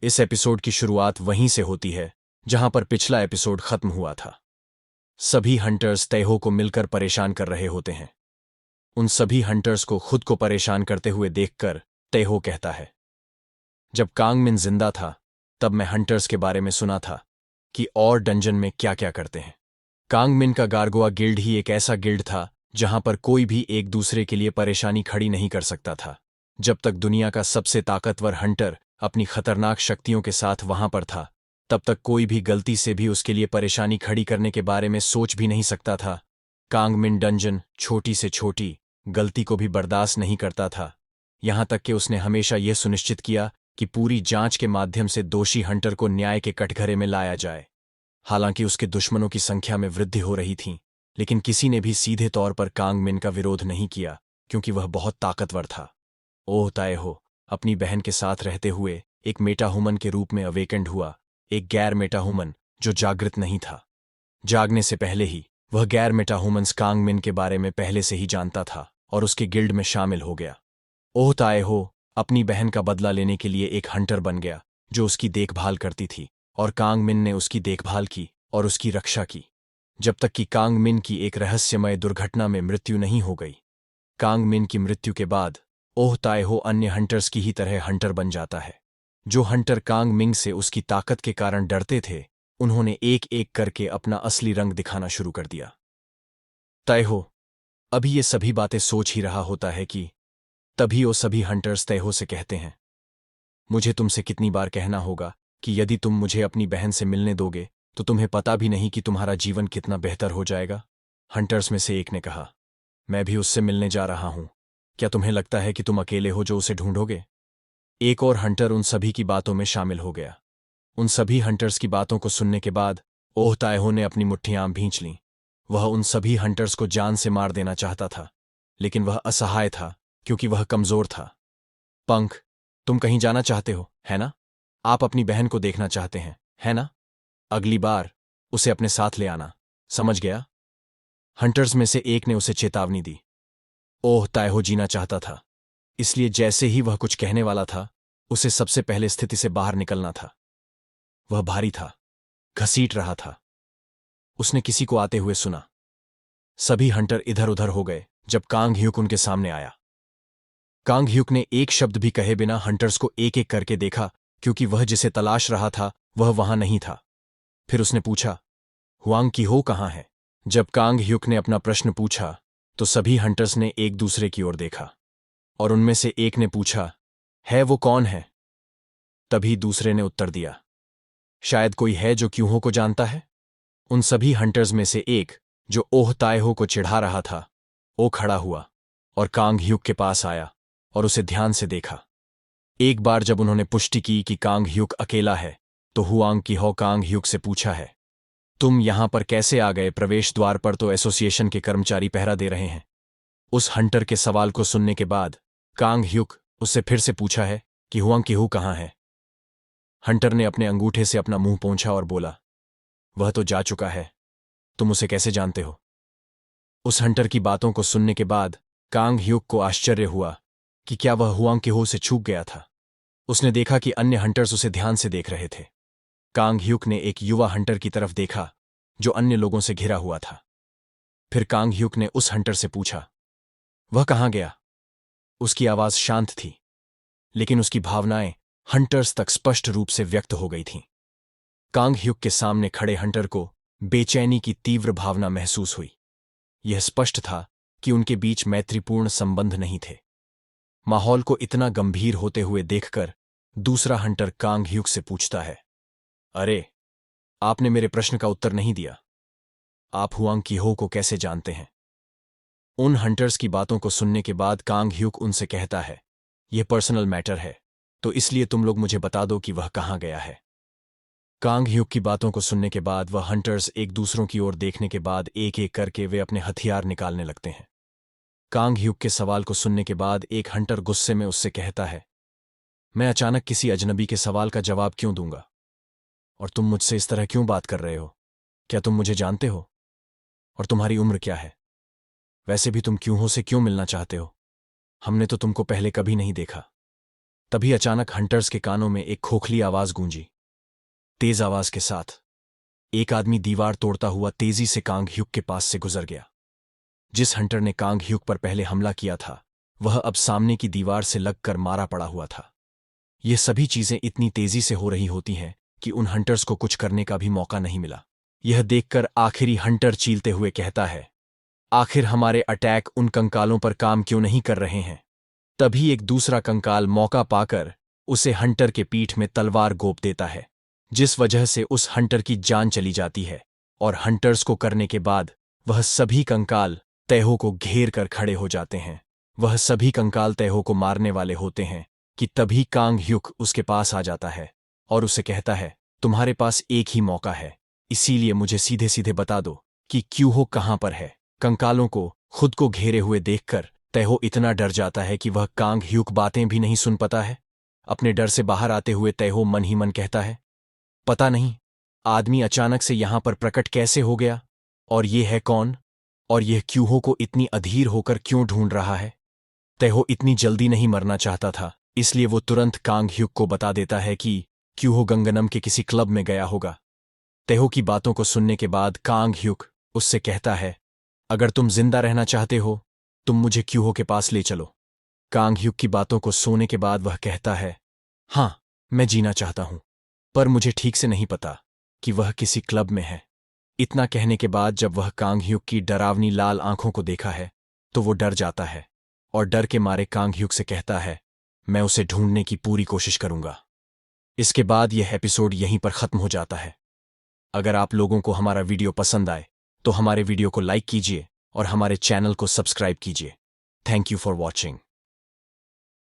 इस एपिसोड की शुरुआत वहीं से होती है जहां पर पिछला एपिसोड खत्म हुआ था। सभी हंटर्स तैहो को मिलकर परेशान कर रहे होते हैं। उन सभी हंटर्स को खुद को परेशान करते हुए देखकर तैहो कहता है, जब कांग मिन जिंदा था तब मैं हंटर्स के बारे में सुना था कि और डंजन में क्या क्या करते हैं। कांग मिन का गार्गोआ गिल्ड ही एक ऐसा गिल्ड था जहां पर कोई भी एक दूसरे के लिए परेशानी खड़ी नहीं कर सकता था। जब तक दुनिया का सबसे ताकतवर हंटर अपनी खतरनाक शक्तियों के साथ वहां पर था, तब तक कोई भी गलती से भी उसके लिए परेशानी खड़ी करने के बारे में सोच भी नहीं सकता था। कांग मिन डंजन छोटी से छोटी गलती को भी बर्दाश्त नहीं करता था, यहां तक कि उसने हमेशा यह सुनिश्चित किया कि पूरी जांच के माध्यम से दोषी हंटर को न्याय के कटघरे में लाया जाए। हालांकि उसके दुश्मनों की संख्या में वृद्धि हो रही थी, लेकिन किसी ने भी सीधे तौर पर कांग मिन का विरोध नहीं किया क्योंकि वह बहुत ताकतवर था। ओह ताएहो अपनी बहन के साथ रहते हुए एक मेटाहुमन के रूप में अवेकेंड हुआ, एक गैर मेटाहुमन जो जागृत नहीं था। जागने से पहले ही वह गैर मेटाहुमन्स कांग मिन के बारे में पहले से ही जानता था और उसके गिल्ड में शामिल हो गया। ओह ताएहो अपनी बहन का बदला लेने के लिए एक हंटर बन गया जो उसकी देखभाल करती थी, और कांग मिन ने उसकी देखभाल की और उसकी रक्षा की जब तक कि कांग मिन की एक रहस्यमय दुर्घटना में मृत्यु नहीं हो गई। कांग मिन की मृत्यु के बाद ओह ताएहो अन्य हंटर्स की ही तरह हंटर बन जाता है। जो हंटर कांग मिंग से उसकी ताकत के कारण डरते थे, उन्होंने एक एक करके अपना असली रंग दिखाना शुरू कर दिया। ताएहो अभी ये सभी बातें सोच ही रहा होता है कि तभी वो सभी हंटर्स तैहो से कहते हैं, मुझे तुमसे कितनी बार कहना होगा कि यदि तुम मुझे अपनी बहन से मिलने दोगे तो तुम्हें पता भी नहीं कि तुम्हारा जीवन कितना बेहतर हो जाएगा। हंटर्स में से एक ने कहा, मैं भी उससे मिलने जा रहा हूं, क्या तुम्हें लगता है कि तुम अकेले हो जो उसे ढूंढोगे? एक और हंटर उन सभी की बातों में शामिल हो गया। उन सभी हंटर्स की बातों को सुनने के बाद ओह ताएहो ने अपनी मुट्ठियां भींच लीं। वह उन सभी हंटर्स को जान से मार देना चाहता था, लेकिन वह असहाय था क्योंकि वह कमजोर था। पंख, तुम कहीं जाना चाहते हो, है ना? आप अपनी बहन को देखना चाहते हैं, है ना? अगली बार उसे अपने साथ ले आना, समझ गया? हंटर्स में से एक ने उसे चेतावनी दी। ओह ताएहो जीना चाहता था, इसलिए जैसे ही वह कुछ कहने वाला था, उसे सबसे पहले स्थिति से बाहर निकलना था। वह भारी था, घसीट रहा था। उसने किसी को आते हुए सुना। सभी हंटर इधर उधर हो गए जब कांग ह्यूक उनके सामने आया। कांग ह्यूक ने एक शब्द भी कहे बिना हंटर्स को एक एक करके देखा क्योंकि वह जिसे तलाश रहा था वह वहां नहीं था। फिर उसने पूछा, हुआंग की हो कहां है? जब कांग ह्यूक ने अपना प्रश्न पूछा तो सभी हंटर्स ने एक दूसरे की ओर देखा और उनमें से एक ने पूछा, है वो कौन है? तभी दूसरे ने उत्तर दिया, शायद कोई है जो क्यूहो को जानता है। उन सभी हंटर्स में से एक जो ओह ताएहो को चिढ़ा रहा था, वो खड़ा हुआ और कांग ह्यूक के पास आया और उसे ध्यान से देखा। एक बार जब उन्होंने पुष्टि की कि कांग ह्यूक अकेला है, तो हुआंग की हो कांग ह्यूक से पूछा है, तुम यहां पर कैसे आ गए? प्रवेश द्वार पर तो एसोसिएशन के कर्मचारी पहरा दे रहे हैं। उस हंटर के सवाल को सुनने के बाद कांग ह्यूक उससे फिर से पूछा है कि हुआंग की हु कहां है। हंटर ने अपने अंगूठे से अपना मुंह पोंछा और बोला, वह तो जा चुका है, तुम उसे कैसे जानते हो? उस हंटर की बातों को सुनने के बाद कांग ह्यूक को आश्चर्य हुआ कि क्या वह हुआंग की हो से चूक गया था। उसने देखा कि अन्य हंटर्स उसे ध्यान से देख रहे थे। कांग ह्यूक ने एक युवा हंटर की तरफ देखा जो अन्य लोगों से घिरा हुआ था। फिर कांग ह्यूक ने उस हंटर से पूछा, वह कहां गया? उसकी आवाज शांत थी, लेकिन उसकी भावनाएं हंटर्स तक स्पष्ट रूप से व्यक्त हो गई थीं। कांग ह्यूक के सामने खड़े हंटर को बेचैनी की तीव्र भावना महसूस हुई। यह स्पष्ट था कि उनके बीच मैत्रीपूर्ण संबंध नहीं थे। माहौल को इतना गंभीर होते हुए देखकर दूसरा हंटर कांग ह्यूक से पूछता है, अरे, आपने मेरे प्रश्न का उत्तर नहीं दिया। आप हुआंग की हो को कैसे जानते हैं? उन हंटर्स की बातों को सुनने के बाद कांग ह्यूक उनसे कहता है, यह पर्सनल मैटर है, तो इसलिए तुम लोग मुझे बता दो कि वह कहां गया है। कांग ह्यूक की बातों को सुनने के बाद वह हंटर्स एक दूसरों की ओर देखने के बाद एक एक करके वे अपने हथियार निकालने लगते हैं। कांग ह्यूक के सवाल को सुनने के बाद एक हंटर गुस्से में उससे कहता है, मैं अचानक किसी अजनबी के सवाल का जवाब क्यों दूंगा? और तुम मुझसे इस तरह क्यों बात कर रहे हो? क्या तुम मुझे जानते हो? और तुम्हारी उम्र क्या है? वैसे भी तुम क्यूहो से क्यों मिलना चाहते हो? हमने तो तुमको पहले कभी नहीं देखा। तभी अचानक हंटर्स के कानों में एक खोखली आवाज गूंजी। तेज आवाज के साथ एक आदमी दीवार तोड़ता हुआ तेजी से कांग ह्यूक के पास से गुजर गया। जिस हंटर ने कांग ह्यूक पर पहले हमला किया था वह अब सामने की दीवार से लगकर मारा पड़ा हुआ था। ये सभी चीजें इतनी तेजी से हो रही होती हैं कि उन हंटर्स को कुछ करने का भी मौका नहीं मिला। यह देखकर आखिरी हंटर चीलते हुए कहता है, आखिर हमारे अटैक उन कंकालों पर काम क्यों नहीं कर रहे हैं। तभी एक दूसरा कंकाल मौका पाकर उसे हंटर के पीठ में तलवार गोप देता है, जिस वजह से उस हंटर की जान चली जाती है और हंटर्स को करने के बाद वह सभी कंकाल तैहो को घेर कर खड़े हो जाते हैं। वह सभी कंकाल तैहो को मारने वाले होते हैं कि तभी कांग ह्यूक उसके पास आ जाता है और उसे कहता है, तुम्हारे पास एक ही मौका है, इसीलिए मुझे सीधे सीधे बता दो कि क्यूहो कहाँ पर है। कंकालों को खुद को घेरे हुए देखकर तैहो इतना डर जाता है कि वह कांग ह्यूक बातें भी नहीं सुन पाता है। अपने डर से बाहर आते हुए तैहो मन ही मन कहता है, पता नहीं आदमी अचानक से यहां पर प्रकट कैसे हो गया, और ये है कौन, और यह क्यूहो को इतनी अधीर होकर क्यों ढूंढ रहा है। तैहो इतनी जल्दी नहीं मरना चाहता था, इसलिए वो तुरंत कांग ह्यूक को बता देता है कि क्यूहो गंगनम के किसी क्लब में गया होगा। तैहो की बातों को सुनने के बाद कांग ह्यूक उससे कहता है, अगर तुम जिंदा रहना चाहते हो तुम मुझे क्यूहो के पास ले चलो। कांग ह्यूक की बातों को सुनने के बाद वह कहता है, हाँ मैं जीना चाहता हूं, पर मुझे ठीक से नहीं पता कि वह किसी क्लब में है। इतना कहने के बाद जब वह कांग ह्यूक की डरावनी लाल आंखों को देखा है तो वो डर जाता है और डर के मारे कांग ह्यूक से कहता है, मैं उसे ढूंढने की पूरी कोशिश करूंगा। इसके बाद यह एपिसोड यहीं पर खत्म हो जाता है। अगर आप लोगों को हमारा वीडियो पसंद आए तो हमारे वीडियो को लाइक कीजिए और हमारे चैनल को सब्सक्राइब कीजिए। Thank you for watching.